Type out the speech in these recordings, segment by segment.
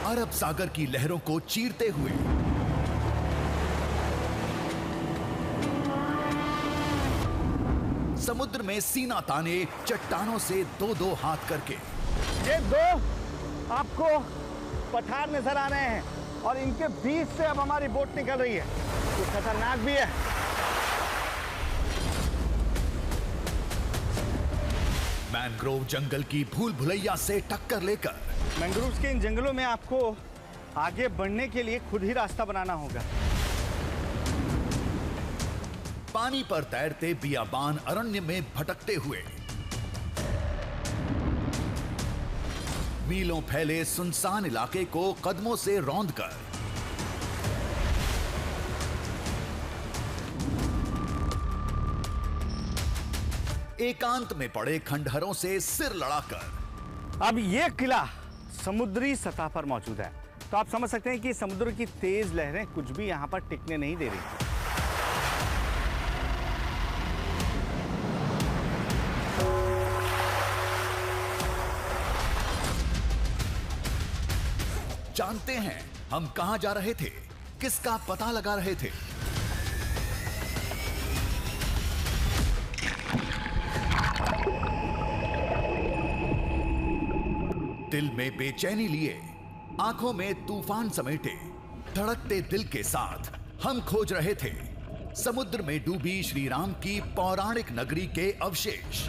अरब सागर की लहरों को चीरते हुए समुद्र में सीना ताने चट्टानों से दो दो हाथ करके। ये दो आपको पठार नजर आ रहे हैं और इनके बीच से अब हमारी बोट निकल रही है। तो खतरनाक भी है। मैंग्रोव जंगल की भूल भुलैया से टक्कर लेकर मैंग्रोव्स के इन जंगलों में आपको आगे बढ़ने के लिए खुद ही रास्ता बनाना होगा। पानी पर तैरते बियाबान अरण्य में भटकते हुए मीलों फैले सुनसान इलाके को कदमों से रौंदकर एकांत में पड़े खंडहरों से सिर लड़ाकर अब ये किला समुद्री सतह पर मौजूद है, तो आप समझ सकते हैं कि समुद्र की तेज लहरें कुछ भी यहां पर टिकने नहीं दे रही। जानते हैं हम कहां जा रहे थे, किसका पता लगा रहे थे। दिल में बेचैनी लिए, आंखों में तूफान समेटे, धड़कते दिल के साथ हम खोज रहे थे समुद्र में डूबी श्री राम की पौराणिक नगरी के अवशेष।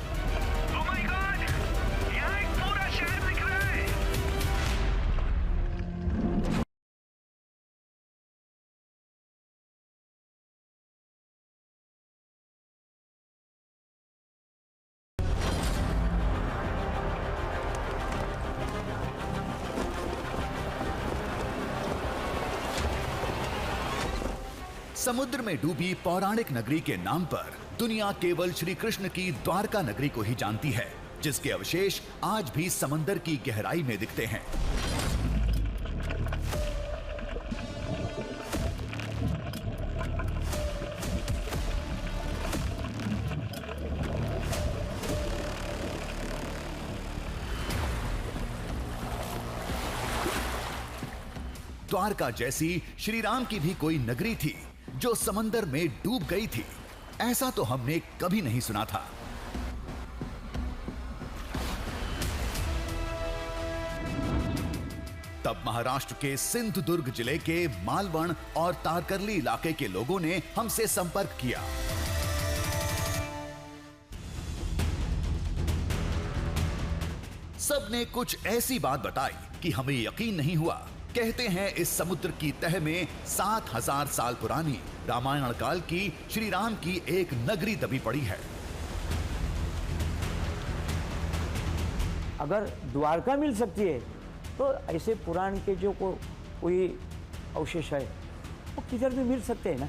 समुद्र में डूबी पौराणिक नगरी के नाम पर दुनिया केवल श्री कृष्ण की द्वारका नगरी को ही जानती है, जिसके अवशेष आज भी समंदर की गहराई में दिखते हैं। द्वारका जैसी श्री राम की भी कोई नगरी थी जो समंदर में डूब गई थी, ऐसा तो हमने कभी नहीं सुना था। तब महाराष्ट्र के सिंधुदुर्ग जिले के मालवण और तारकर्ली इलाके के लोगों ने हमसे संपर्क किया। सबने कुछ ऐसी बात बताई कि हमें यकीन नहीं हुआ। कहते हैं इस समुद्र की तह में 7000 साल पुरानी रामायण काल की श्री राम की एक नगरी दबी पड़ी है। अगर द्वारका मिल सकती है तो ऐसे पुराण के जो कोई अवशेष है वो किधर भी मिल सकते हैं ना।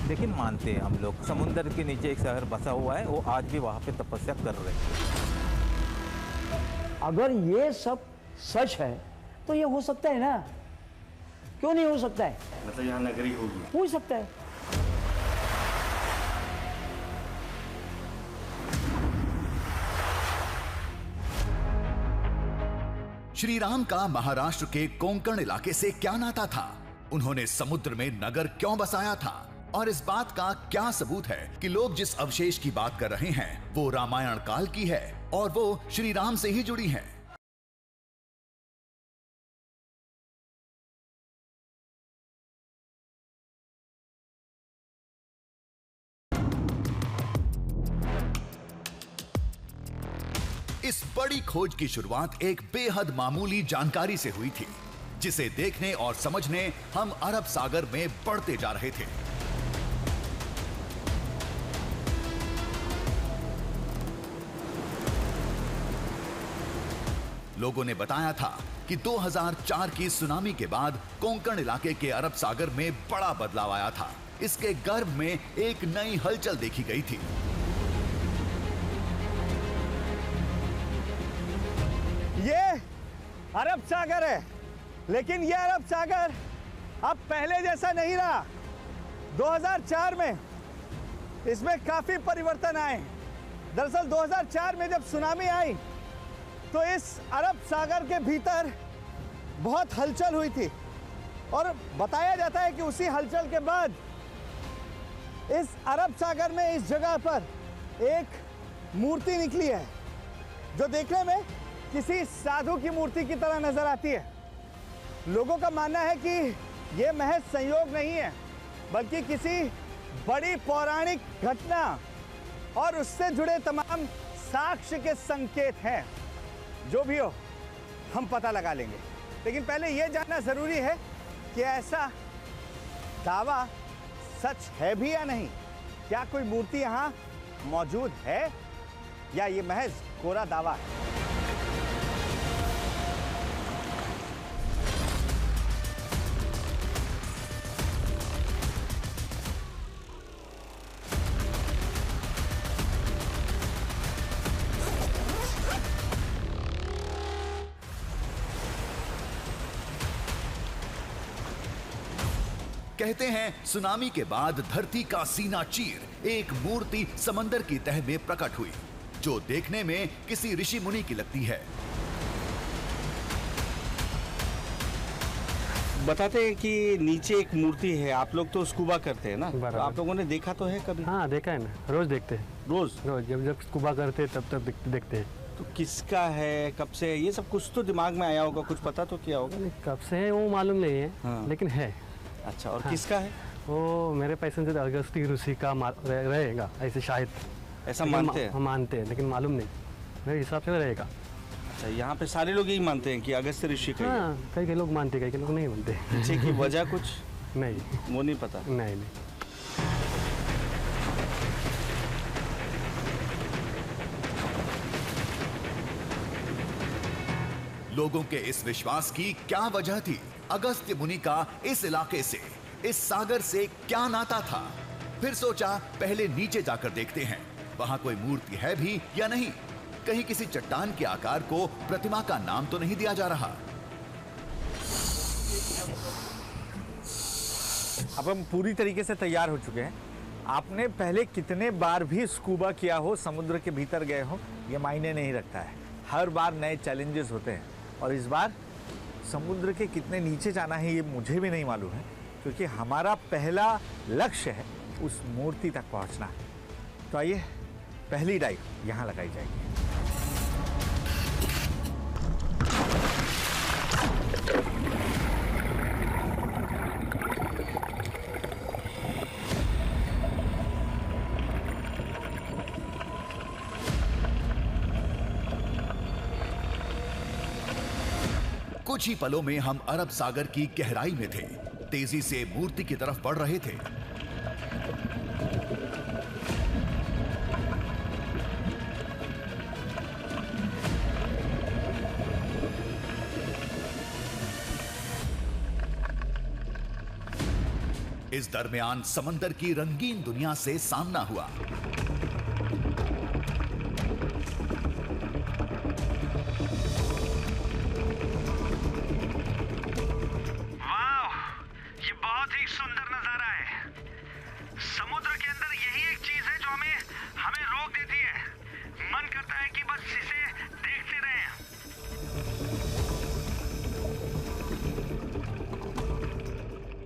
लेकिन मानते हैं हम लोग, समुद्र के नीचे एक शहर बसा हुआ है, वो आज भी वहां पे तपस्या कर रहे हैं। अगर ये सब सच है तो ये हो सकता है ना, क्यों नहीं हो सकता है? मतलब यहाँ नगरी होगी, हो सकता है। श्री राम का महाराष्ट्र के कोंकण इलाके से क्या नाता था? उन्होंने समुद्र में नगर क्यों बसाया था? और इस बात का क्या सबूत है कि लोग जिस अवशेष की बात कर रहे हैं वो रामायण काल की है और वो श्री राम से ही जुड़ी है। इस बड़ी खोज की शुरुआत एक बेहद मामूली जानकारी से हुई थी, जिसे देखने और समझने हम अरब सागर में बढ़ते जा रहे थे। लोगों ने बताया था कि 2004 की सुनामी के बाद कोंकण इलाके के अरब सागर में बड़ा बदलाव आया था। इसके गर्भ में एक नई हलचल देखी गई थी। ये अरब सागर है, लेकिन ये अरब सागर अब पहले जैसा नहीं रहा। 2004 में इसमें काफी परिवर्तन आए। दरअसल 2004 में जब सुनामी आई तो इस अरब सागर के भीतर बहुत हलचल हुई थी और बताया जाता है कि उसी हलचल के बाद इस अरब सागर में इस जगह पर एक मूर्ति निकली है जो देखने में किसी साधु की मूर्ति की तरह नजर आती है। लोगों का मानना है कि यह महज संयोग नहीं है बल्कि किसी बड़ी पौराणिक घटना और उससे जुड़े तमाम साक्ष्य के संकेत हैं। जो भी हो हम पता लगा लेंगे, लेकिन पहले यह जानना जरूरी है कि ऐसा दावा सच है भी या नहीं। क्या कोई मूर्ति यहाँ मौजूद है या ये महज कोरा दावा है? कहते हैं सुनामी के बाद धरती का सीना चीर एक मूर्ति समंदर की तह में प्रकट हुई जो देखने में किसी ऋषि मुनि की लगती है। बताते हैं कि नीचे एक मूर्ति है। आप लोग तो स्कूबा करते हैं ना, तो आप लोगों ने देखा तो है कभी? हाँ देखा है ना, रोज देखते हैं। रोज जब स्कूबा करते हैं तब देखते हैं। तो किसका है, कब से है, ये सब कुछ तो दिमाग में आया होगा, कुछ पता तो किया होगा? कब से है वो मालूम नहीं है। हाँ। लेकिन है। अच्छा, और हाँ। किसका है? वो मेरे पैसे से अगस्ती ऋषि का रहेगा ऐसे शायद। ऐसा मानते हैं? मानते हैं लेकिन मालूम नहीं, मेरे हिसाब से रहेगा। अच्छा, यहाँ पे सारे लोग यही मानते हैं कि अगस्त ऋषि का? हाँ, कई लोग मानते, कई लोग नहीं मानते। पीछे की वजह कुछ नहीं, वो नहीं पता? नहीं। लोगों के इस विश्वास की क्या वजह थी? अगस्त्य मुनि का इस इलाके से, इस सागर से क्या नाता था? फिर सोचा पहले नीचे जाकर देखते हैं वहां कोई मूर्ति है भी या नहीं। कहीं किसी चट्टान के आकार को प्रतिमा का नाम तो नहीं दिया जा रहा। अब हम पूरी तरीके से तैयार हो चुके हैं। आपने पहले कितने बार भी स्कूबा किया हो, समुद्र के भीतर गए हो, ये मायने नहीं रखता है। हर बार नए चैलेंजेस होते हैं और इस बार समुद्र के कितने नीचे जाना है ये मुझे भी नहीं मालूम है, क्योंकि हमारा पहला लक्ष्य है उस मूर्ति तक पहुंचना। तो आइए पहली डाइव यहाँ लगाई जाएगी। कुछ ही पलों में हम अरब सागर की गहराई में थे। तेजी से मूर्ति की तरफ बढ़ रहे थे। इस दरमियान समंदर की रंगीन दुनिया से सामना हुआ।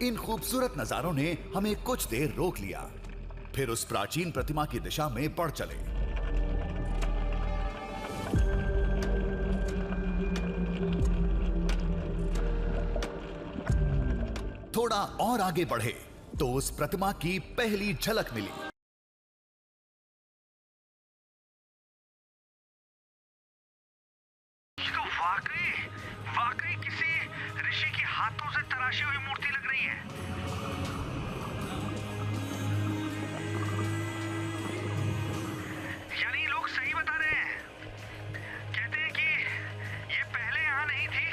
इन खूबसूरत नजारों ने हमें कुछ देर रोक लिया, फिर उस प्राचीन प्रतिमा की दिशा में बढ़ चले। थोड़ा और आगे बढ़े तो उस प्रतिमा की पहली झलक मिली। वाकई किसी ऋषि के हाथों से तराशी हुई मूर्ति लग रही है। यानी लोग सही बता रहे हैं। कहते हैं कि ये पहले यहाँ नहीं थी।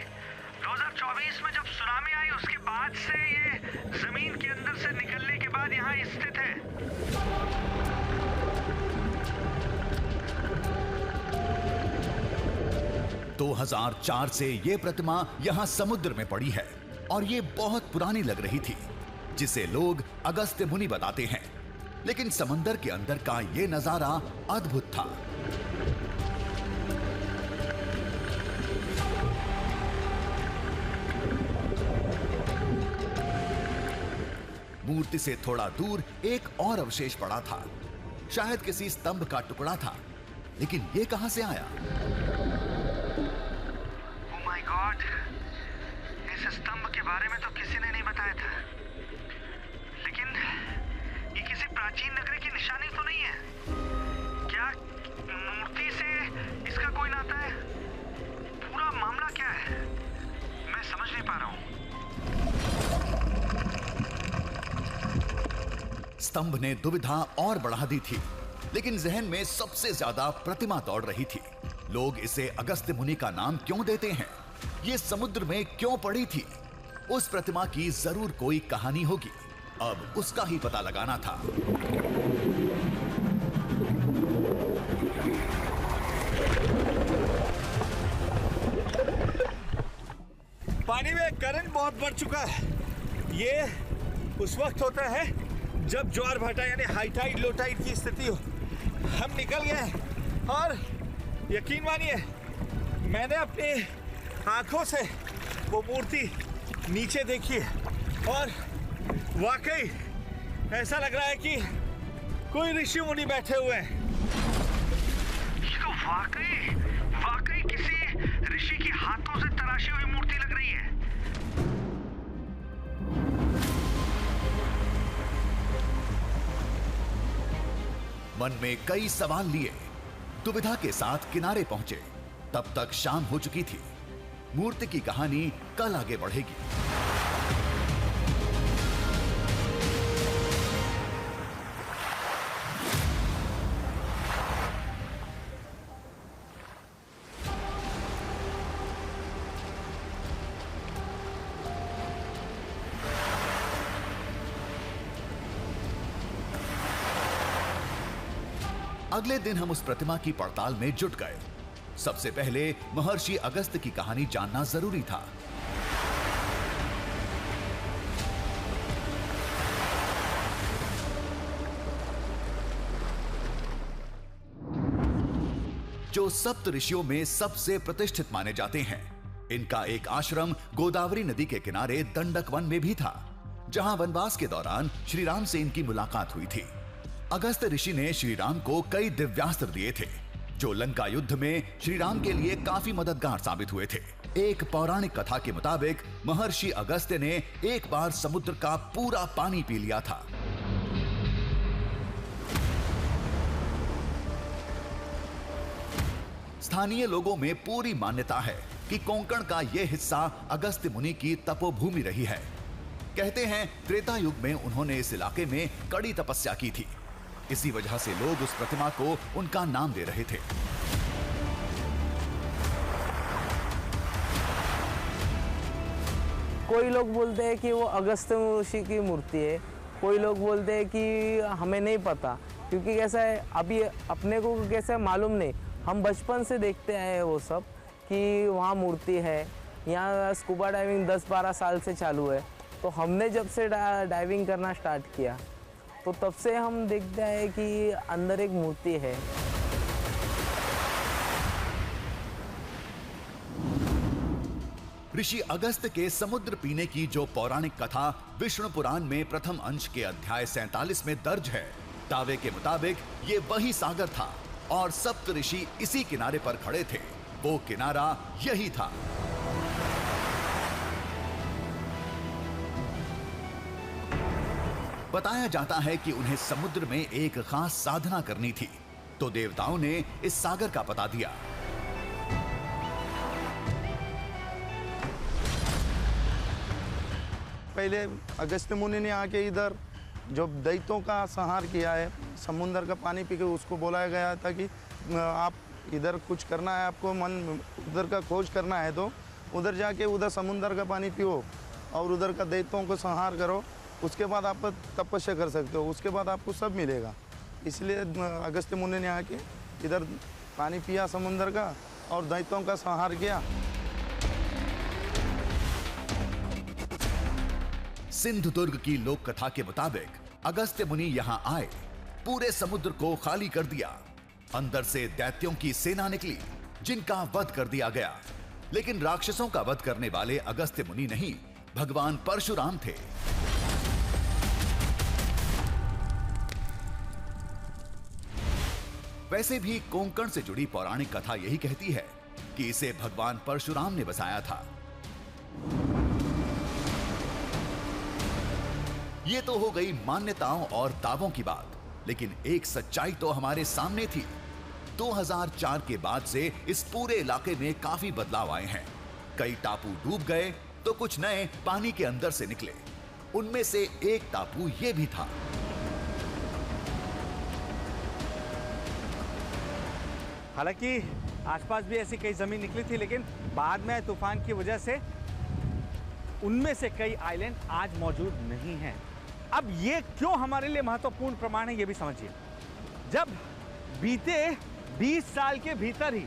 2024 में जब सुनामी आई उसके बाद से ये जमीन के अंदर से निकलने के बाद यहाँ स्थित है। 2004 से ये प्रतिमा यहां समुद्र में पड़ी है और ये बहुत पुरानी लग रही थी, जिसे लोग अगस्त्य मुनि बताते हैं। लेकिन समंदर के अंदर का ये नजारा अद्भुत था। मूर्ति से थोड़ा दूर एक और अवशेष पड़ा था। शायद किसी स्तंभ का टुकड़ा था, लेकिन ये कहां से आया? ओह माय गॉड, इस स्तंभ के बारे में तो किसी ने नहीं बताया था। लेकिन ये किसी प्राचीन नगरी की निशानी तो नहीं है? क्या मूर्ति से इसका कोई नाता है? पूरा मामला क्या है, मैं समझ नहीं पा रहा हूं। स्तंभ ने दुविधा और बढ़ा दी थी, लेकिन जहन में सबसे ज्यादा प्रतिमा दौड़ रही थी। लोग इसे अगस्त्य मुनि का नाम क्यों देते हैं? ये समुद्र में क्यों पड़ी थी? उस प्रतिमा की जरूर कोई कहानी होगी। अब उसका ही पता लगाना था। पानी में करंट बहुत बढ़ चुका है। ये उस वक्त होता है जब ज्वार भाटा यानी हाई टाइड लो टाइड की स्थिति हो। हम निकल गए हैं और यकीन मानिए मैंने अपनी आंखों से वो मूर्ति नीचे देखी है और वाकई ऐसा लग रहा है कि कोई ऋषि मुनि बैठे हुए हैं। ये तो वाकई किसी ऋषि के हाथों से तराशी हुई मूर्ति लग रही है। मन में कई सवाल लिए दुविधा के साथ किनारे पहुंचे। तब तक शाम हो चुकी थी। मूर्ति की कहानी कल आगे बढ़ेगी। अगले दिन हम उस प्रतिमा की पड़ताल में जुट गए। सबसे पहले महर्षि अगस्त्य की कहानी जानना जरूरी था। जो सप्त ऋषियों में सबसे प्रतिष्ठित माने जाते हैं। इनका एक आश्रम गोदावरी नदी के किनारे दंडक वन में भी था, जहां वनवास के दौरान श्री राम से इनकी मुलाकात हुई थी। अगस्त्य ऋषि ने श्री राम को कई दिव्यास्त्र दिए थे, जो लंका युद्ध में श्री राम के लिए काफी मददगार साबित हुए थे। एक पौराणिक कथा के मुताबिक महर्षि अगस्त्य ने एक बार समुद्र का पूरा पानी पी लिया था। स्थानीय लोगों में पूरी मान्यता है कि कोंकण का यह हिस्सा अगस्त्य मुनि की तपोभूमि रही है। कहते हैं त्रेता युग में उन्होंने इस इलाके में कड़ी तपस्या की थी। इसी वजह से लोग उस प्रतिमा को उनका नाम दे रहे थे। कोई लोग बोलते हैं कि वो अगस्त्य ऋषि की मूर्ति है, कोई लोग बोलते हैं कि हमें नहीं पता, क्योंकि कैसा है अभी अपने को कैसा मालूम नहीं। हम बचपन से देखते आए हैं वो सब कि वहाँ मूर्ति है। यहाँ स्कूबा डाइविंग 10-12 साल से चालू है, तो हमने जब से डाइविंग करना स्टार्ट किया तो तब से हम देखते हैं कि अंदर एक मूर्ति है। ऋषि अगस्त्य के समुद्र पीने की जो पौराणिक कथा विष्णु पुराण में प्रथम अंश के अध्याय 47 में दर्ज है, दावे के मुताबिक ये वही सागर था और सप्त ऋषि इसी किनारे पर खड़े थे। वो किनारा यही था। बताया जाता है कि उन्हें समुद्र में एक खास साधना करनी थी, तो देवताओं ने इस सागर का पता दिया। पहले अगस्त्य मुनि ने आके इधर जो दैत्यों का संहार किया है, समुद्र का पानी पी के उसको बुलाया गया था कि आप इधर कुछ करना है, आपको मन उधर का खोज करना है तो उधर जाके उधर समुद्र का पानी पियो और उधर का दैत्यों को संहार करो, उसके बाद आप तपस्या कर सकते हो, उसके बाद आपको सब मिलेगा। इसलिए अगस्त्य मुनि ने आके इधर पानी पिया समुद्र का और दैत्यों का संहार किया। सिंधुदुर्ग की लोक कथा के मुताबिक अगस्त्य मुनि यहां आए, पूरे समुद्र को खाली कर दिया। अंदर से दैत्यों की सेना निकली, जिनका वध कर दिया गया। लेकिन राक्षसों का वध करने वाले अगस्त्य मुनि नहीं, भगवान परशुराम थे। वैसे भी कोंकण से जुड़ी पौराणिक कथा यही कहती है कि इसे भगवान परशुराम ने बसाया था। ये तो हो गई मान्यताओं और दावों की बात, लेकिन एक सच्चाई तो हमारे सामने थी। 2004 के बाद से इस पूरे इलाके में काफी बदलाव आए हैं। कई टापू डूब गए तो कुछ नए पानी के अंदर से निकले। उनमें से एक टापू ये भी था। हालांकि आसपास भी ऐसी कई जमीन निकली थी, लेकिन बाद में तूफान की वजह से उनमें से कई आइलैंड आज मौजूद नहीं हैं। अब ये क्यों हमारे लिए महत्वपूर्ण प्रमाण है, ये भी समझिए। जब बीते 20 साल के भीतर ही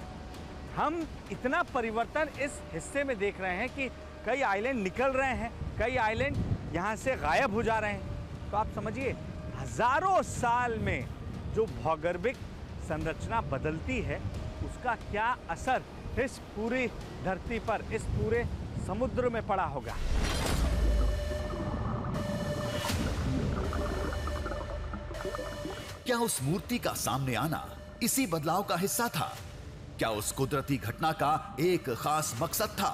हम इतना परिवर्तन इस हिस्से में देख रहे हैं कि कई आइलैंड निकल रहे हैं, कई आइलैंड यहाँ से गायब हो जा रहे हैं, तो आप समझिए हजारों साल में जो भौगोलिक संरचना बदलती है उसका क्या असर इस पूरी धरती पर, इस पूरे समुद्र में पड़ा होगा। क्या उस मूर्ति का सामने आना इसी बदलाव का हिस्सा था? क्या उस कुदरती घटना का एक खास मकसद था?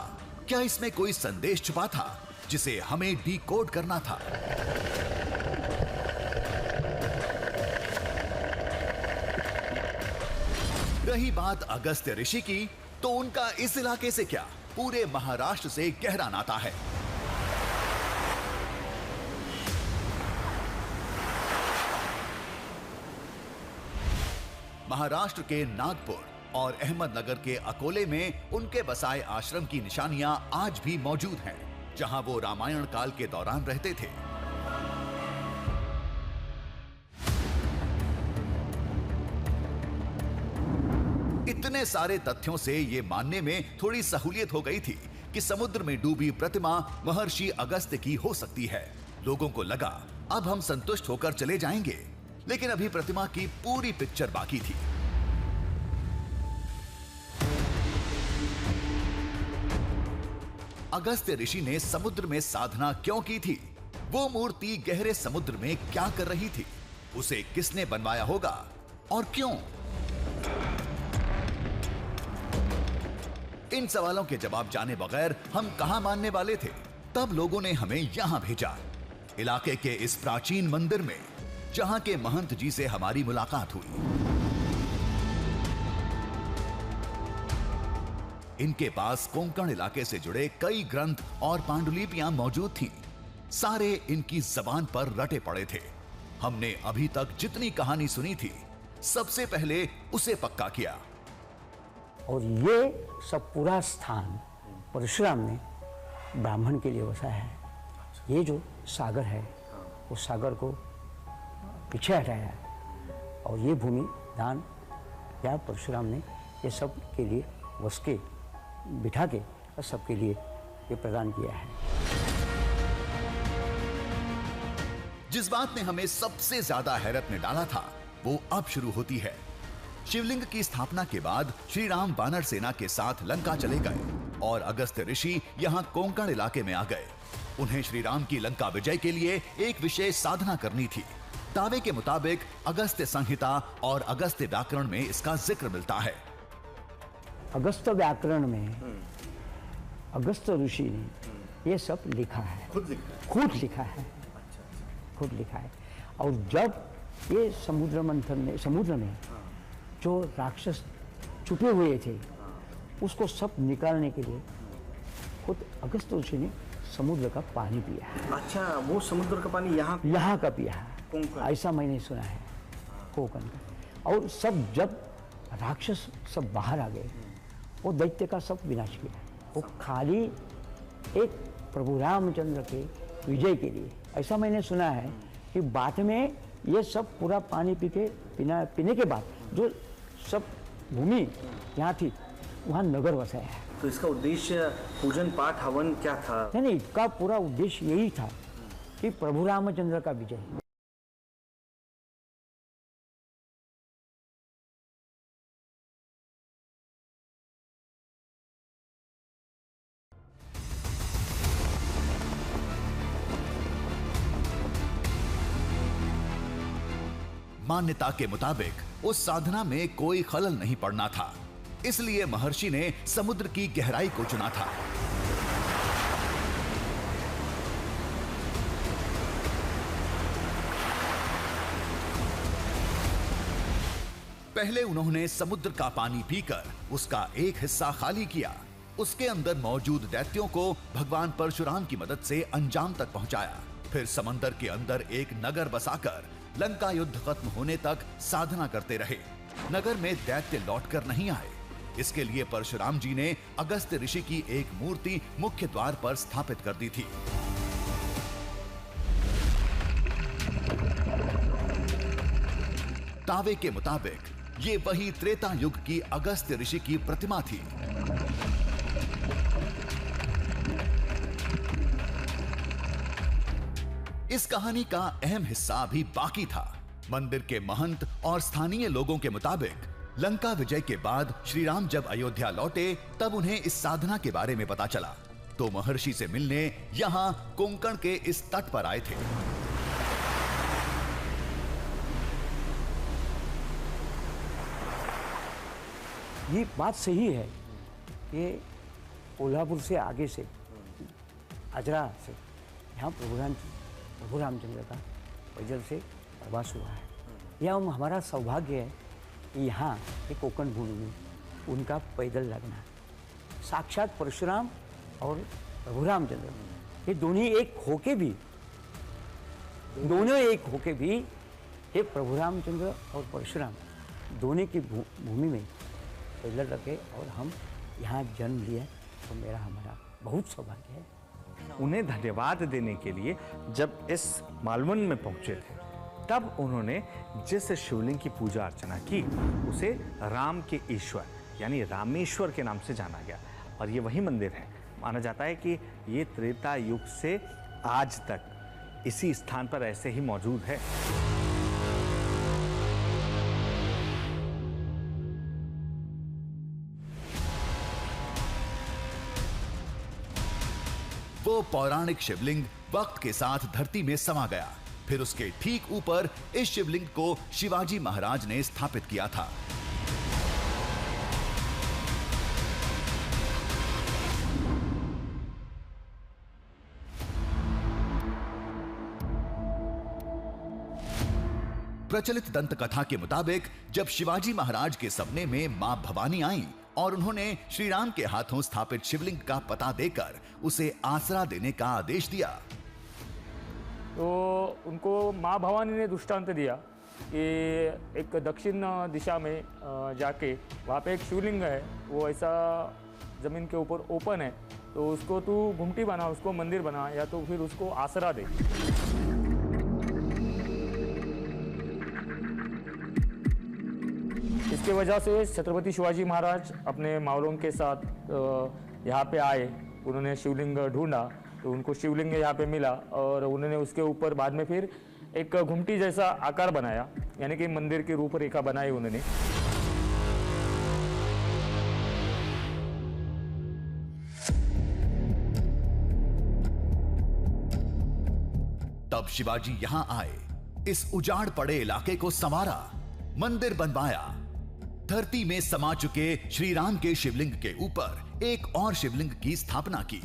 क्या इसमें कोई संदेश छुपा था जिसे हमें डिकोड करना था? रही बात अगस्त्य ऋषि की, तो उनका इस इलाके से क्या, पूरे महाराष्ट्र से गहरा नाता है। महाराष्ट्र के नागपुर और अहमदनगर के अकोले में उनके बसाए आश्रम की निशानियां आज भी मौजूद हैं, जहां वो रामायण काल के दौरान रहते थे। इतने सारे तथ्यों से ये मानने में थोड़ी सहूलियत हो गई थी कि समुद्र में डूबी प्रतिमा महर्षि अगस्त्य की हो सकती है। लोगों को लगा अब हम संतुष्ट होकर चले जाएंगे, लेकिन अभी प्रतिमा की पूरी पिक्चर बाकी थी। अगस्त्य ऋषि ने समुद्र में साधना क्यों की थी? वो मूर्ति गहरे समुद्र में क्या कर रही थी? उसे किसने बनवाया होगा और क्यों? इन सवालों के जवाब जाने बगैर हम कहां मानने वाले थे। तब लोगों ने हमें यहां भेजा, इलाके के इस प्राचीन मंदिर में, जहां के महंत जी से हमारी मुलाकात हुई। इनके पास कोंकण इलाके से जुड़े कई ग्रंथ और पांडुलिपियां मौजूद थीं। सारे इनकी जबान पर रटे पड़े थे। हमने अभी तक जितनी कहानी सुनी थी, सबसे पहले उसे पक्का किया। और ये सब पूरा स्थान परशुराम ने ब्राह्मण के लिए बसाया है। ये जो सागर है, उस सागर को पीछे हटाया है और ये भूमि दान या परशुराम ने ये सब के लिए वस के बिठा के और सबके लिए ये प्रदान किया है। जिस बात ने हमें सबसे ज्यादा हैरत में डाला था, वो अब शुरू होती है। शिवलिंग की स्थापना के बाद श्री राम वानर सेना के साथ लंका चले गए और अगस्त्य ऋषि यहाँ कोंकण इलाके में आ गए। उन्हें श्री राम की लंका विजय के लिए एक विशेष साधना करनी थी। दावे के मुताबिक अगस्त्य संहिता और अगस्त्य व्याकरण में इसका जिक्र मिलता है। अगस्त्य व्याकरण में अगस्त्य ऋषि ने ये सब लिखा है, खुद लिखा है। और जब ये समुद्र में जो राक्षस छुपे हुए थे, उसको सब निकालने के लिए खुद अगस्त्य ऋषि ने समुद्र का पानी पिया है। अच्छा, वो समुद्र का पानी यहाँ का पिया है, ऐसा मैंने सुना है कोंकण का। और सब जब राक्षस सब बाहर आ गए, वो दैत्य का सब विनाश किया। वो खाली एक प्रभु रामचंद्र के विजय के लिए, ऐसा मैंने सुना है कि बाद में ये सब पूरा पानी पीने के बाद जो सब भूमि यहाँ थी, वहाँ नगर बसाया है। तो इसका उद्देश्य पूजन पाठ हवन क्या था? नहीं, इसका पूरा उद्देश्य यही था कि प्रभु रामचंद्र का विजय। मान्यता के मुताबिक उस साधना में कोई खलल नहीं पड़ना था, इसलिए महर्षि ने समुद्र की गहराई को चुना था। पहले उन्होंने समुद्र का पानी पीकर उसका एक हिस्सा खाली किया। उसके अंदर मौजूद दैत्यों को भगवान परशुराम की मदद से अंजाम तक पहुंचाया। फिर समंदर के अंदर एक नगर बसाकर लंका युद्ध खत्म होने तक साधना करते रहे। नगर में दैत्य लौटकर नहीं आए। इसके लिए परशुराम जी ने अगस्त्य ऋषि की एक मूर्ति मुख्य द्वार पर स्थापित कर दी थी। दावे के मुताबिक ये वही त्रेता युग की अगस्त्य ऋषि की प्रतिमा थी। इस कहानी का अहम हिस्सा अभी बाकी था। मंदिर के महंत और स्थानीय लोगों के मुताबिक लंका विजय के बाद श्री राम जब अयोध्या लौटे तब उन्हें इस साधना के बारे में पता चला, तो महर्षि से मिलने यहां कोंकण के इस तट पर आए थे। ये बात सही है कि कोल्हापुर से आगे से अजरा से यहाँ प्रभु रामचंद्र का पैदल से प्रवास हुआ है। यह हमारा सौभाग्य है कि यहाँ के कोंकण भूमि में उनका पैदल लगना, साक्षात परशुराम और प्रभु रामचंद्र ये दोनों एक होके भी ये प्रभु रामचंद्र और परशुराम दोनों की भूमि में पैदल रखे और हम यहाँ जन्म लिए, तो हमारा बहुत सौभाग्य है। उन्हें धन्यवाद देने के लिए जब इस मालवन में पहुंचे थे तब उन्होंने जिस शिवलिंग की पूजा अर्चना की उसे राम के ईश्वर यानी रामेश्वर के नाम से जाना गया, और ये वही मंदिर है। माना जाता है कि ये त्रेता युग से आज तक इसी स्थान पर ऐसे ही मौजूद है। वो पौराणिक शिवलिंग वक्त के साथ धरती में समा गया। फिर उसके ठीक ऊपर इस शिवलिंग को शिवाजी महाराज ने स्थापित किया था। प्रचलित दंत कथा के मुताबिक जब शिवाजी महाराज के सपने में मां भवानी आईं और उन्होंने श्री राम के हाथों स्थापित शिवलिंग का पता देकर उसे आसरा देने का आदेश दिया, तो उनको माँ भवानी ने दृष्टांत दिया कि एक दक्षिण दिशा में जाके वहाँ पे एक शिवलिंग है, वो ऐसा ज़मीन के ऊपर ओपन है, तो उसको तू घुमटी बना, उसको मंदिर बना, या तो फिर उसको आसरा दे। इसके वजह से छत्रपति शिवाजी महाराज अपने मावलों के साथ यहाँ पे आए। उन्होंने शिवलिंग ढूंढा तो उनको शिवलिंग यहाँ पे मिला और उन्होंने उसके ऊपर बाद में फिर एक घुमटी जैसा आकार बनाया, यानी कि मंदिर की रूपरेखा बनाई उन्होंने। तब शिवाजी यहां आए, इस उजाड़ पड़े इलाके को संवारा, मंदिर बनवाया। धरती में समा चुके श्री राम के शिवलिंग के ऊपर एक और शिवलिंग की स्थापना की।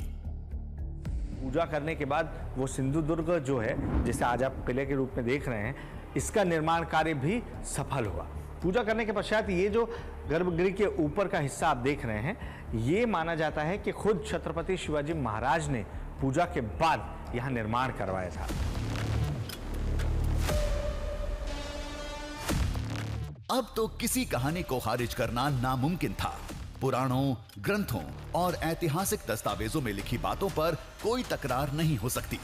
पूजा करने के बाद वो सिंधुदुर्ग जो है, जिसे आज आप किले के रूप में देख रहे हैं, इसका निर्माण कार्य भी सफल हुआ। पूजा करने के पश्चात ये जो गर्भगृह के ऊपर का हिस्सा आप देख रहे हैं, ये माना जाता है कि खुद छत्रपति शिवाजी महाराज ने पूजा के बाद यहाँ निर्माण करवाया था। अब तो किसी कहानी को खारिज करना नामुमकिन था। पुराणों, ग्रंथों और ऐतिहासिक दस्तावेजों में लिखी बातों पर कोई तकरार नहीं हो सकती,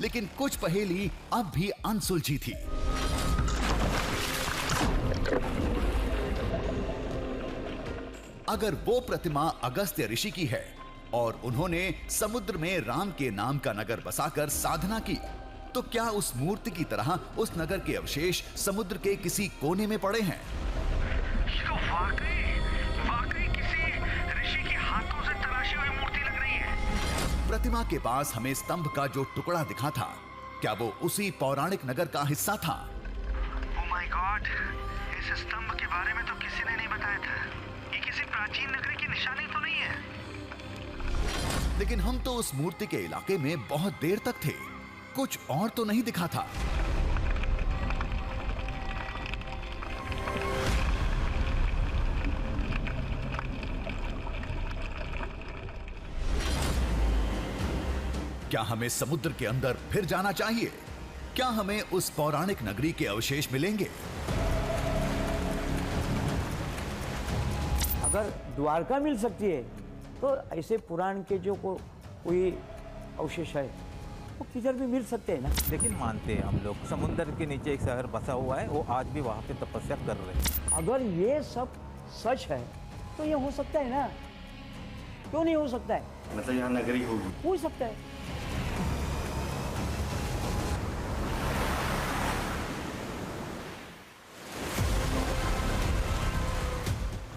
लेकिन कुछ पहेली अब भी अनसुलझी थी। अगर वो प्रतिमा अगस्त्य ऋषि की है और उन्होंने समुद्र में राम के नाम का नगर बसाकर साधना की, तो क्या उस मूर्ति की तरह उस नगर के अवशेष समुद्र के किसी कोने में पड़े हैं? तो वाकई किसी ऋषि के हाथों से तराशी हुई मूर्ति लग रही है। प्रतिमा के पास हमें स्तंभ का जो टुकड़ा दिखा था, क्या वो उसी पौराणिक नगर का हिस्सा था? ओह माय गॉड, बट इस स्तंभ के बारे में तो किसी ने नहीं बताया था। ये किसी प्राचीन नगरी की निशानी तो नहीं है। लेकिन हम तो उस मूर्ति के इलाके में बहुत देर तक थे, कुछ और तो नहीं दिखा था। क्या हमें समुद्र के अंदर फिर जाना चाहिए? क्या हमें उस पौराणिक नगरी के अवशेष मिलेंगे? अगर द्वारका मिल सकती है तो ऐसे पुराण के जो कोई अवशेष है वो किधर भी मिल सकते हैं ना। लेकिन मानते हैं हम लोग, समुद्र के नीचे एक शहर बसा हुआ है, वो आज भी वहाँ पे तपस्या कर रहे हैं। अगर ये सब सच है तो ये हो सकता है ना, क्यों नहीं हो सकता है? मतलब यहाँ नगरी होगी, हो सकता है।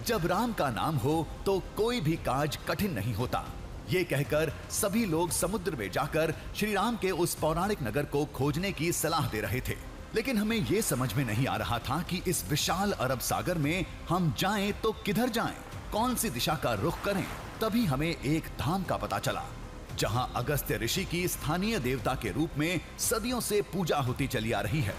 जब राम का नाम हो तो कोई भी काज कठिन नहीं होता, ये कहकर सभी लोग समुद्र में जाकर श्री राम के उस पौराणिक नगर को खोजने की सलाह दे रहे थे। लेकिन हमें ये समझ में नहीं आ रहा था कि इस विशाल अरब सागर में हम जाएं तो किधर जाएं, कौन सी दिशा का रुख करें। तभी हमें एक धाम का पता चला जहां अगस्त्य ऋषि की स्थानीय देवता के रूप में सदियों से पूजा होती चली आ रही है।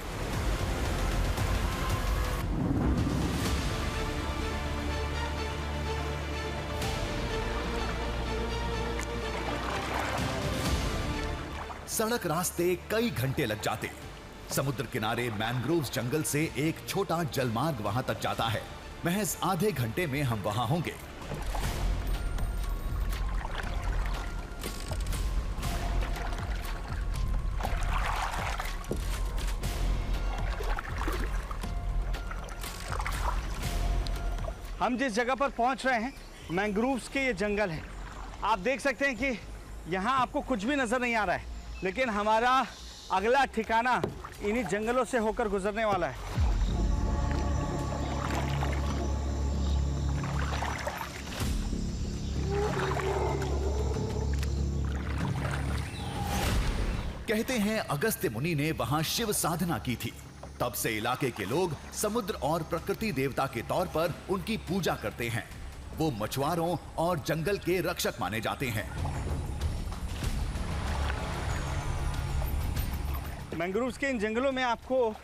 सड़क रास्ते कई घंटे लग जाते। समुद्र किनारे मैंग्रोव्स जंगल से एक छोटा जलमार्ग वहां तक जाता है। महज आधे घंटे में हम वहां होंगे। हम जिस जगह पर पहुंच रहे हैं मैंग्रोव्स के ये जंगल है। आप देख सकते हैं कि यहाँ आपको कुछ भी नजर नहीं आ रहा है, लेकिन हमारा अगला ठिकाना इन्हीं जंगलों से होकर गुजरने वाला है। कहते हैं अगस्त्य मुनि ने वहां शिव साधना की थी। तब से इलाके के लोग समुद्र और प्रकृति देवता के तौर पर उनकी पूजा करते हैं। वो मछुआरों और जंगल के रक्षक माने जाते हैं। मैंग्रोव्स के इन जंगलों में आपको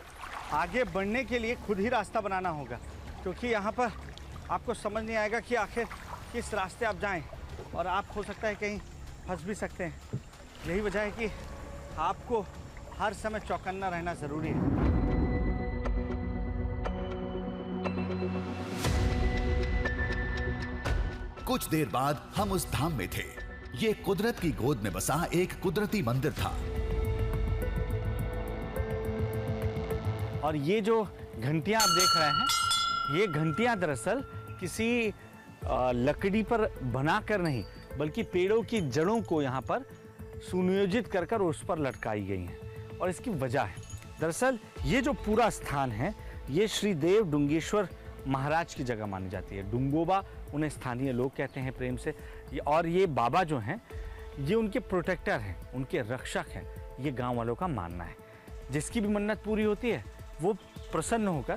आगे बढ़ने के लिए खुद ही रास्ता बनाना होगा, क्योंकि यहाँ पर आपको समझ नहीं आएगा कि आखिर किस रास्ते आप जाएं, और आप हो सकता है कहीं फंस भी सकते हैं। यही वजह है कि आपको हर समय चौकन्ना रहना ज़रूरी है। कुछ देर बाद हम उस धाम में थे। ये कुदरत की गोद में बसा एक कुदरती मंदिर था। और ये जो घंटियां आप देख रहे हैं, ये घंटियां दरअसल किसी लकड़ी पर बनाकर नहीं, बल्कि पेड़ों की जड़ों को यहाँ पर सुनियोजित कर कर उस पर लटकाई गई हैं। और इसकी वजह है, दरअसल ये जो पूरा स्थान है ये श्री देव डुंगेश्वर महाराज की जगह मानी जाती है। डुंगोबा उन्हें स्थानीय लोग कहते हैं प्रेम से। और ये बाबा जो हैं ये उनके प्रोटेक्टर हैं, उनके रक्षक हैं, ये गांव वालों का मानना है। जिसकी भी मन्नत पूरी होती है वो प्रसन्न होकर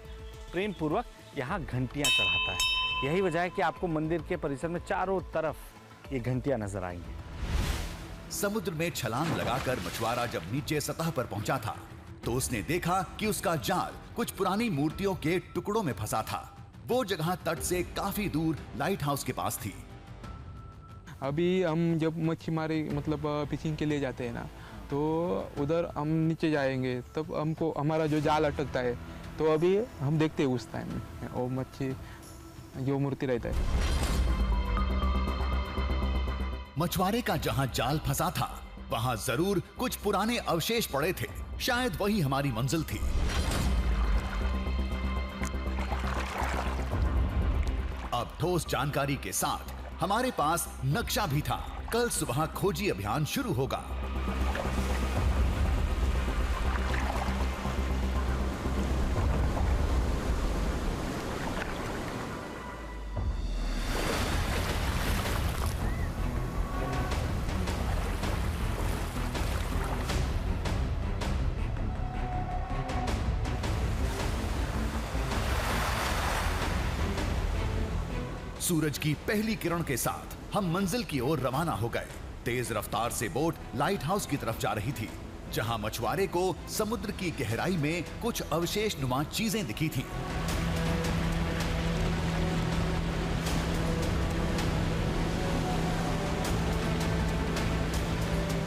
प्रेम पूर्वक यहाँ घंटियाँ चढ़ाता है। यही वजह है कि आपको मंदिर के परिसर में चारों तरफ ये घंटियाँ नजर आई हैं। समुद्र में छलांग लगाकर मछुआरा जब नीचे सतह पर पहुंचा था तो उसने देखा कि उसका जाल कुछ पुरानी मूर्तियों के टुकड़ों में फंसा था। वो जगह तट से काफी दूर लाइट हाउस के पास थी। अभी हम जब मच्छी मारे मतलब फिशिंग के लिए जाते हैं ना, तो उधर हम नीचे जाएंगे तब हमको हमारा जो जाल अटकता है, तो अभी हम देखते हैं उस टाइम में वो मच्छी जो मूर्ति रहता है। मछुआरे का जहां जाल फंसा था वहां जरूर कुछ पुराने अवशेष पड़े थे। शायद वही हमारी मंजिल थी। अब ठोस जानकारी के साथ हमारे पास नक्शा भी था। कल सुबह खोजी अभियान शुरू होगा। सूरज की पहली किरण के साथ हम मंजिल की ओर रवाना हो गए। तेज रफ्तार से बोट लाइट हाउस की तरफ जा रही थी, जहां मछुआरे को समुद्र की गहराई में कुछ अवशेष नुमा चीजें दिखी थीं।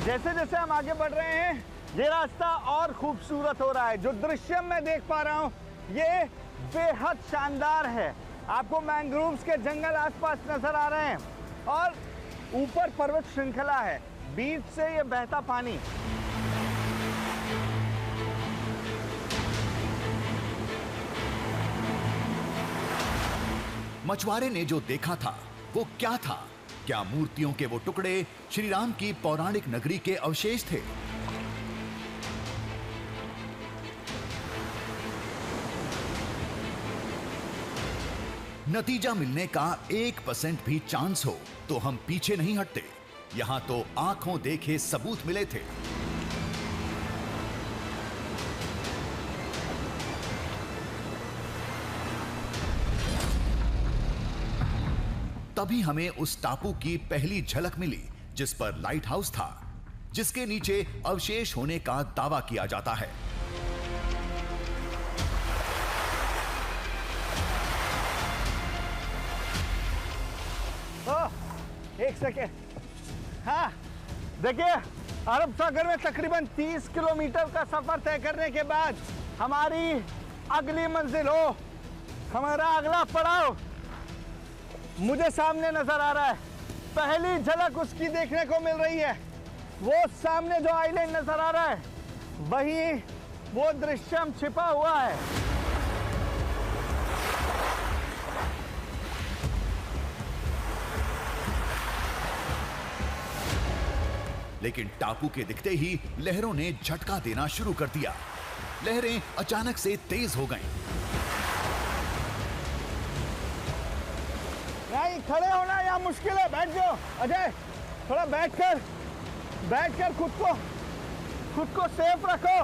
जैसे जैसे हम आगे बढ़ रहे हैं, ये रास्ता और खूबसूरत हो रहा है। जो दृश्य मैं देख पा रहा हूँ, ये बेहद शानदार है। आपको मैंग्रोव्स के जंगल आसपास नजर आ रहे हैं और ऊपर पर्वत श्रृंखला है, बीच से ये बहता पानी। मछुआरे ने जो देखा था वो क्या था? क्या मूर्तियों के वो टुकड़े श्री राम की पौराणिक नगरी के अवशेष थे? नतीजा मिलने का 1% भी चांस हो तो हम पीछे नहीं हटते। यहां तो आंखों देखे सबूत मिले थे। तभी हमें उस टापू की पहली झलक मिली जिस पर लाइट हाउस था, जिसके नीचे अवशेष होने का दावा किया जाता है। एक सेकेंड। हाँ, देखिए, अरब सागर में तकरीबन 30 किलोमीटर का सफर तय करने के बाद हमारी अगली मंजिल हो, हमारा अगला पड़ाव मुझे सामने नजर आ रहा है। पहली झलक उसकी देखने को मिल रही है। वो सामने जो आइलैंड नजर आ रहा है, वही वो दृश्यम छिपा हुआ है। लेकिन टापू के दिखते ही लहरों ने झटका देना शुरू कर दिया। लहरें अचानक से तेज हो गईं। नहीं, खड़े होना यहाँ मुश्किल है, बैठ जाओ। अजय, थोड़ा बैठकर खुद को सेफ रखो।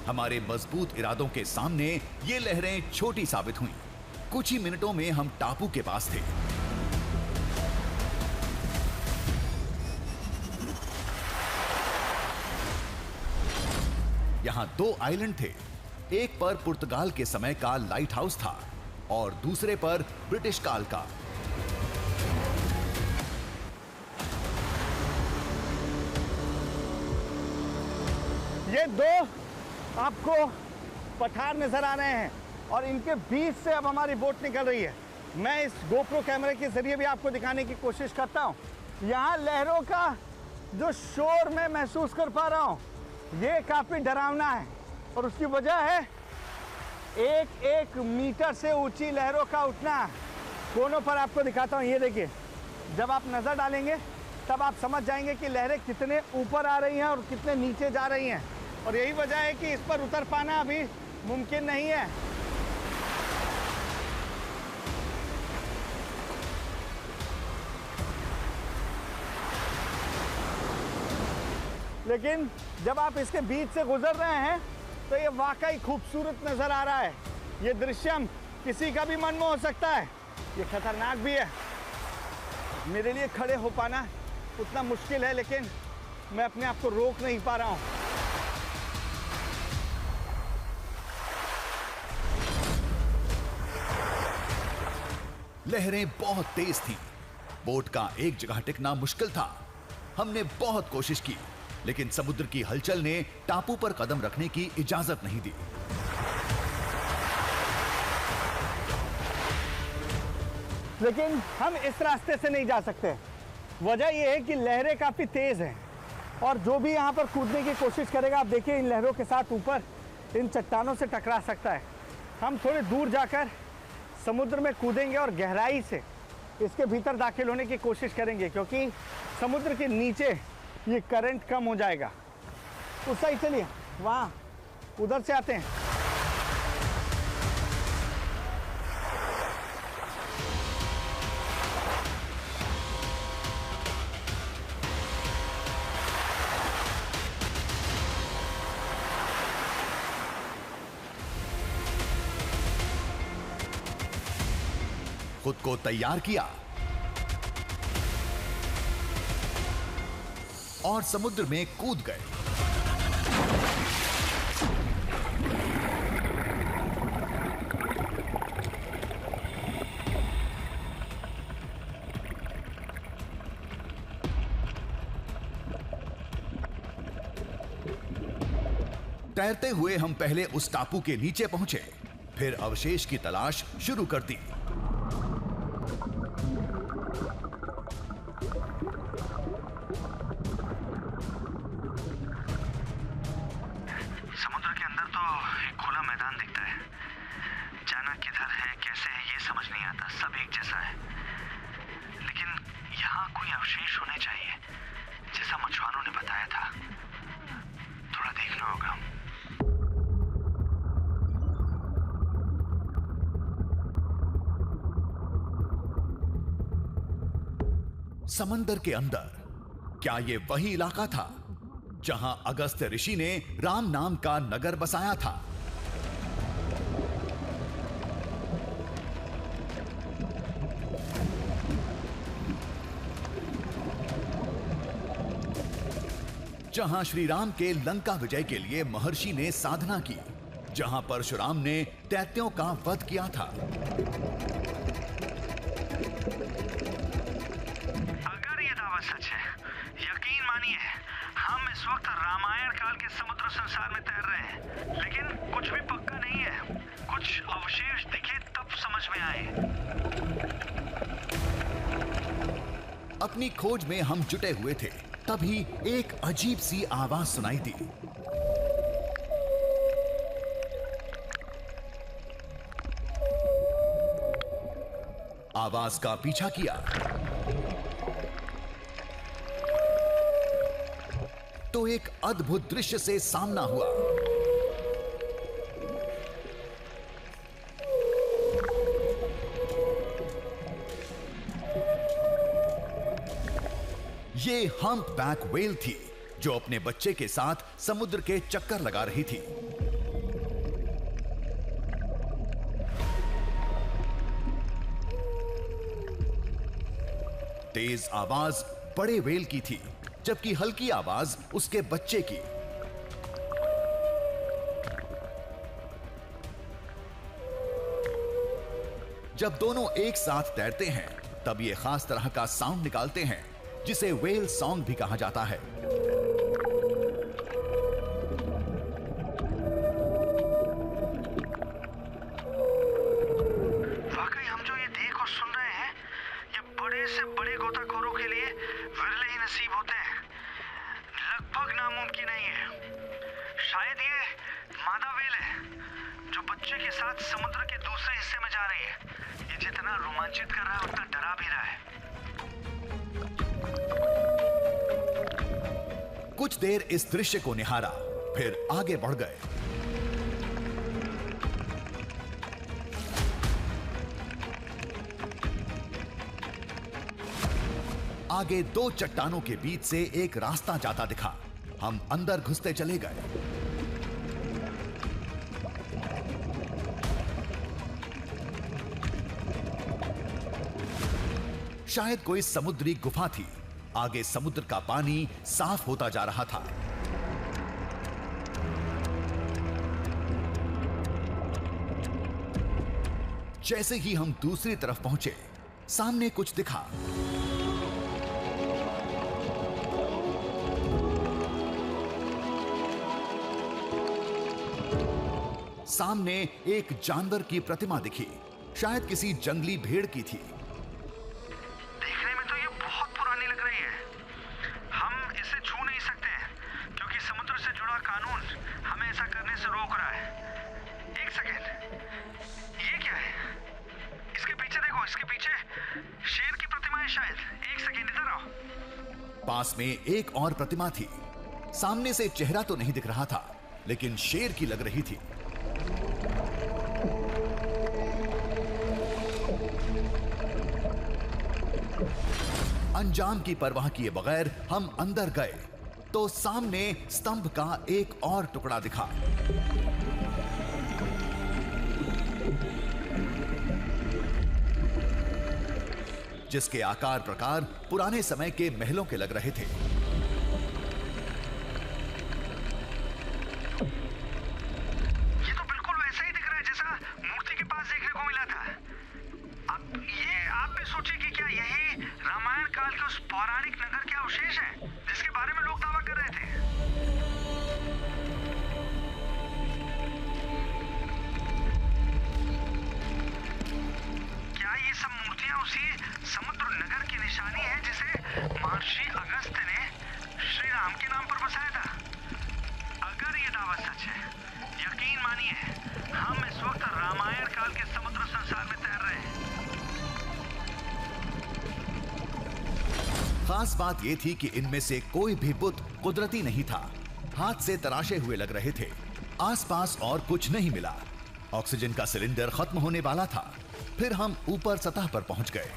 हमारे मजबूत इरादों के सामने ये लहरें छोटी साबित हुईं। कुछ ही मिनटों में हम टापू के पास थे। यहां 2 आइलैंड थे। एक पर पुर्तगाल के समय का लाइट हाउस था और दूसरे पर ब्रिटिश काल का। ये 2 आपको पठार नजर आ रहे हैं और इनके बीच से अब हमारी बोट निकल रही है। मैं इस गोप्रो कैमरे के जरिए भी आपको दिखाने की कोशिश करता हूँ। यहाँ लहरों का जो शोर मैं महसूस कर पा रहा हूँ, ये काफी डरावना है और उसकी वजह है 1-1 मीटर से ऊंची लहरों का उठना। कोनों पर आपको दिखाता हूँ, ये देखिए। जब आप नजर डालेंगे तब आप समझ जाएंगे कि लहरें कितने ऊपर आ रही हैं और कितने नीचे जा रही हैं, और यही वजह है कि इस पर उतर पाना अभी मुमकिन नहीं है। लेकिन जब आप इसके बीच से गुजर रहे हैं तो ये वाकई खूबसूरत नजर आ रहा है। ये दृश्य किसी का भी मन में हो सकता है, ये खतरनाक भी है। मेरे लिए खड़े हो पाना उतना मुश्किल है, लेकिन मैं अपने आप को रोक नहीं पा रहा हूं। लहरें बहुत तेज थीं। बोट का एक जगह टिकना मुश्किल था। हमने बहुत कोशिश की, लेकिन समुद्र की हलचल ने टापू पर कदम रखने की इजाजत नहीं दी। लेकिन हम इस रास्ते से नहीं जा सकते। वजह यह है कि लहरें काफी तेज हैं और जो भी यहाँ पर कूदने की कोशिश करेगा, आप देखिए, इन लहरों के साथ ऊपर इन चट्टानों से टकरा सकता है। हम थोड़ी दूर जाकर समुद्र में कूदेंगे और गहराई से इसके भीतर दाखिल होने की कोशिश करेंगे, क्योंकि समुद्र के नीचे ये करंट कम हो जाएगा। उस साइड चलिए, वहाँ उधर से आते हैं। खुद को तैयार किया और समुद्र में कूद गए। तैरते हुए हम पहले उस टापू के नीचे पहुंचे, फिर अवशेष की तलाश शुरू कर दी। समुद्र के अंदर तो एक खुला मैदान दिखता है, जाना किधर है कैसे है ये समझ नहीं आता, सब एक जैसा है। लेकिन यहाँ कोई अवशेष होने चाहिए, जैसा मछुआरों ने बताया था। थोड़ा देखना होगा। समंदर के अंदर क्या ये वही इलाका था जहां अगस्त्य ऋषि ने राम नाम का नगर बसाया था? जहां श्री राम के लंका विजय के लिए महर्षि ने साधना की, जहां परशुराम ने दैत्यों का वध किया था। सच है, यकीन मानिए हम इस वक्त रामायण काल के समुद्र संसार में तैर रहे हैं, लेकिन कुछ भी पक्का नहीं है। कुछ अवशेष दिखे तब समझ में आए। अपनी खोज में हम जुटे हुए थे, तभी एक अजीब सी आवाज सुनाई दी। आवाज का पीछा किया तो एक अद्भुत दृश्य से सामना हुआ। ये हम्पबैक व्हेल थी जो अपने बच्चे के साथ समुद्र के चक्कर लगा रही थी। तेज आवाज बड़े व्हेल की थी, जबकि हल्की आवाज उसके बच्चे की। जब दोनों एक साथ तैरते हैं तब ये खास तरह का साउंड निकालते हैं जिसे व्हेल सॉन्ग भी कहा जाता है। वाकई हम जो ये देख और सुन रहे हैं, ये बड़े से बड़े गोताखोरों के लिए विरले ही नसीब होते हैं। लगभग नामुमकिन नहीं है। शायद ये मादा व्हेल है जो बच्चे के साथ समुद्र के दूसरे हिस्से में जा रही है। ये जितना रोमांचित कर रहा है उतना डरा भी रहा है। कुछ देर इस दृश्य को निहारा, फिर आगे बढ़ गए। आगे दो चट्टानों के बीच से एक रास्ता जाता दिखा। हम अंदर घुसते चले गए। शायद कोई समुद्री गुफा थी। आगे समुद्र का पानी साफ होता जा रहा था। जैसे ही हम दूसरी तरफ पहुंचे, सामने कुछ दिखा। सामने एक जानवर की प्रतिमा दिखी, शायद किसी जंगली भेड़ की थी। देखने में तो ये बहुत पुरानी लग रही है। हम इसे छू नहीं सकते क्योंकि समुद्र से जुड़ा कानून हमें ऐसा करने से रोक रहा है। एक सेकेंड, ये क्या है? इसके पीछे देखो, इसके पीछे शेर की प्रतिमा है शायद। एक सेकेंड, इधर आओ। पास में एक और प्रतिमा थी। सामने से चेहरा तो नहीं दिख रहा था, लेकिन शेर की लग रही थी। अंजाम की परवाह किए बगैर हम अंदर गए तो सामने स्तंभ का एक और टुकड़ा दिखा। जिसके आकार प्रकार पुराने समय के महलों के लग रहे थे। ये तो बिल्कुल वैसा ही दिख रहा है जैसा मूर्ति के पास देखने को मिला था। अब ये आप भी सोचिए कि क्या यही रामायण काल के उस पौराणिक नगर के अवशेष हैं जिसके बारे में लोग दावा कर रहे थे। उसी समुद्र नगर की निशानी है जिसे महर्षि अगस्त्य ने श्री राम के नाम पर बसाया था। अगर ये दावा सच है, यकीन मानिए हम इस वक्त रामायण काल के समुद्र संसार में तैर रहे हैं। खास बात यह थी कि इनमें से कोई भी बुत कुदरती नहीं था, हाथ से तराशे हुए लग रहे थे। आसपास और कुछ नहीं मिला। ऑक्सीजन का सिलेंडर खत्म होने वाला था। फिर हम ऊपर सतह पर पहुंच गए।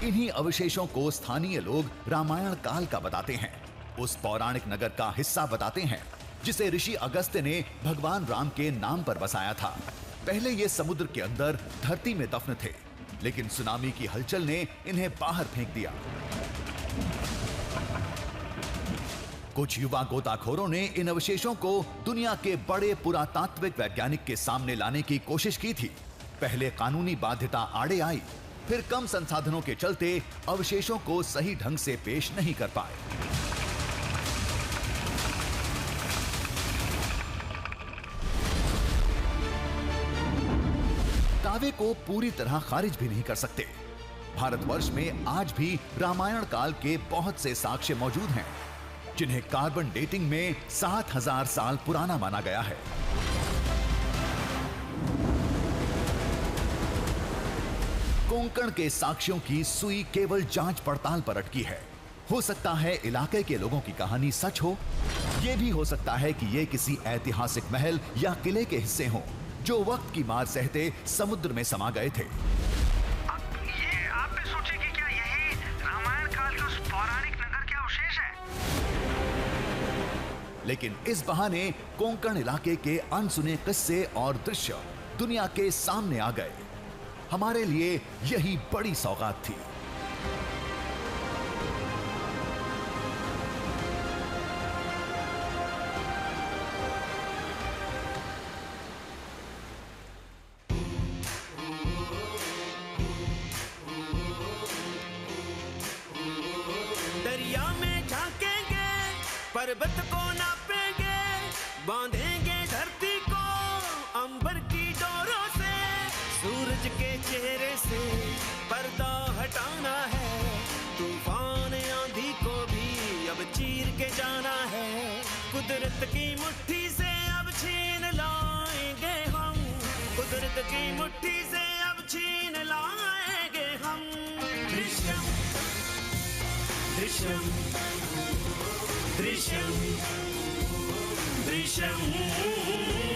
इन्हीं अवशेषों को स्थानीय लोग रामायण काल का बताते हैं, उस पौराणिक नगर का हिस्सा बताते हैं जिसे ऋषि अगस्त्य ने भगवान राम के नाम पर बसाया था। पहले ये समुद्र के अंदर धरती में दफन थे, लेकिन सुनामी की हलचल ने इन्हें बाहर फेंक दिया। कुछ युवा गोताखोरों ने इन अवशेषों को दुनिया के बड़े पुरातात्विक वैज्ञानिक के सामने लाने की कोशिश की थी। पहले कानूनी बाध्यता आड़े आई, फिर कम संसाधनों के चलते अवशेषों को सही ढंग से पेश नहीं कर पाए। दावे को पूरी तरह खारिज भी नहीं कर सकते। भारतवर्ष में आज भी रामायण काल के बहुत से साक्ष्य मौजूद हैं, जिन्हें कार्बन डेटिंग में 7000 साल पुराना माना गया है। कोंकण के साक्ष्यों की सुई केवल जांच पड़ताल पर अटकी है। हो सकता है इलाके के लोगों की कहानी सच हो, यह भी हो सकता है कि ये किसी ऐतिहासिक महल या किले के हिस्से हों जो वक्त की मार सहते समुद्र में समा गए थे। ये आप भी सोचिए कि क्या यही रामायण काल के उस पौराणिक नगर के अवशेष हैं? लेकिन इस बहाने कोंकण इलाके के अनसुने किस्से और दृश्य दुनिया के सामने आ गए। हमारे लिए यही बड़ी सौगात थी। दरिया में झांकेंगे, पर्वत को नापेंगे, बांधेंगे धरती को अंबर की डोरों से, सूरज के चेहरे से पर्दा हटाना है, तूफान आंधी को भी अब चीर के जाना है, कुदरत की मुट्ठी से अब छीन लाएंगे हम, कुदरत की मुट्ठी से अब छीन लाएंगे हम। दृश्यम दृश्यम दृश्यम दृश्यम